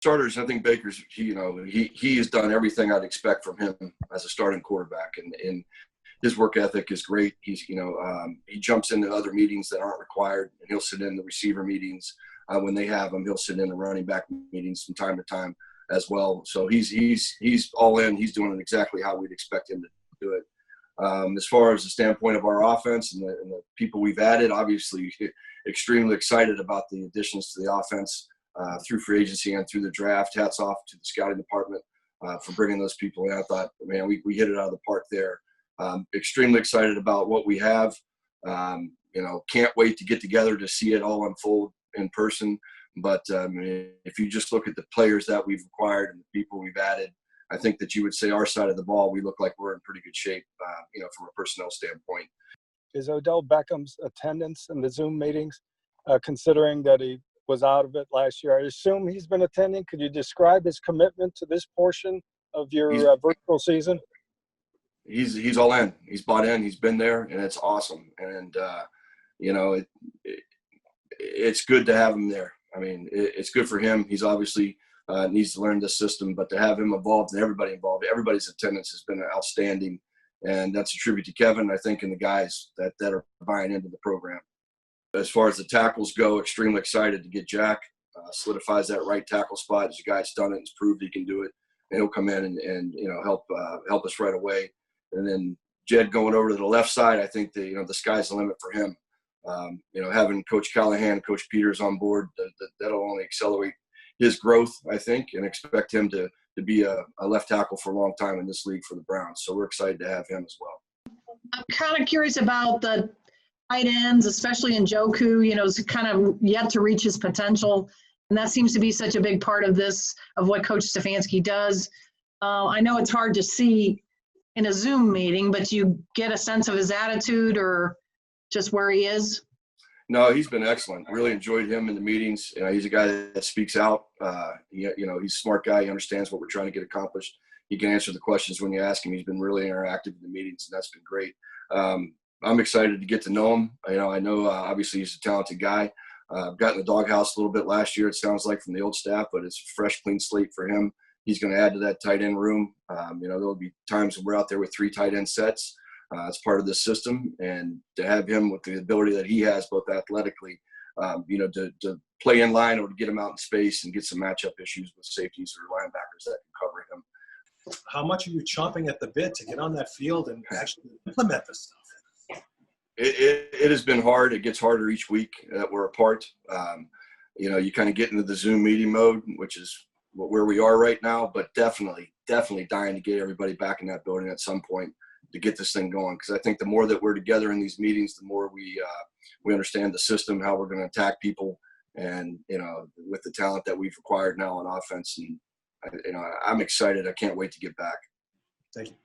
starters, I think Baker's, he has done everything I'd expect from him as a starting quarterback, and his work ethic is great. He's, he jumps into other meetings that aren't required, and he'll sit in the receiver meetings when they have them. He'll sit in the running back meetings from time to time as well. So he's all in. He's doing it exactly how we'd expect him to do it. As far as the standpoint of our offense and the people we've added, obviously extremely excited about the additions to the offense through free agency and through the draft. Hats off to the scouting department for bringing those people in. I thought, man, we hit it out of the park there. Extremely excited about what we have. Can't wait to get together to see it all unfold in person. But if you just look at the players that we've acquired and the people we've added, I think that you would say our side of the ball, we look like we're in pretty good shape, from a personnel standpoint. Is Odell Beckham's attendance in the Zoom meetings, considering that he was out of it last year? I assume he's been attending. Could you describe his commitment to this portion of your virtual season? He's all in. He's bought in. He's been there, and it's awesome. And it's good to have him there. I mean, it's good for him. He's obviously needs to learn this system, but to have him involved and everybody involved, everybody's attendance has been outstanding, and that's a tribute to Kevin, I think, and the guys that are buying into the program. As far as the tackles go, extremely excited to get Jack. Solidifies that right tackle spot. He's a guy that's done it and has proved he can do it, and he'll come in and help us right away. And then Jed going over to the left side, I think the sky's the limit for him. Having Coach Callahan, Coach Peters on board, that'll only accelerate his growth, I think, and expect him to be a left tackle for a long time in this league for the Browns. So we're excited to have him as well. I'm kind of curious about the tight ends, especially in Njoku, is kind of yet to reach his potential. And that seems to be such a big part of what Coach Stefanski does. I know it's hard to see in a Zoom meeting, but you get a sense of his attitude or just where he is? No, he's been excellent. Really enjoyed him in the meetings. He's a guy that speaks out. He's a smart guy. He understands what we're trying to get accomplished. He can answer the questions when you ask him. He's been really interactive in the meetings, and that's been great. I'm excited to get to know him. I know obviously he's a talented guy. Got in the doghouse a little bit last year, it sounds like, from the old staff, but it's a fresh, clean slate for him. He's going to add to that tight end room. There'll be times when we're out there with 3 tight end sets. It's part of the system, and to have him with the ability that he has, both athletically, to play in line or to get him out in space and get some matchup issues with safeties or linebackers that can cover him. How much are you chomping at the bit to get on that field and actually implement this stuff? It has been hard. It gets harder each week that we're apart. You kind of get into the Zoom meeting mode, which is where we are right now, but definitely dying to get everybody back in that building at some point to get this thing going. Because I think the more that we're together in these meetings, the more we understand the system, how we're going to attack people, and with the talent that we've acquired now on offense. And I'm excited. I can't wait to get back. Thank you.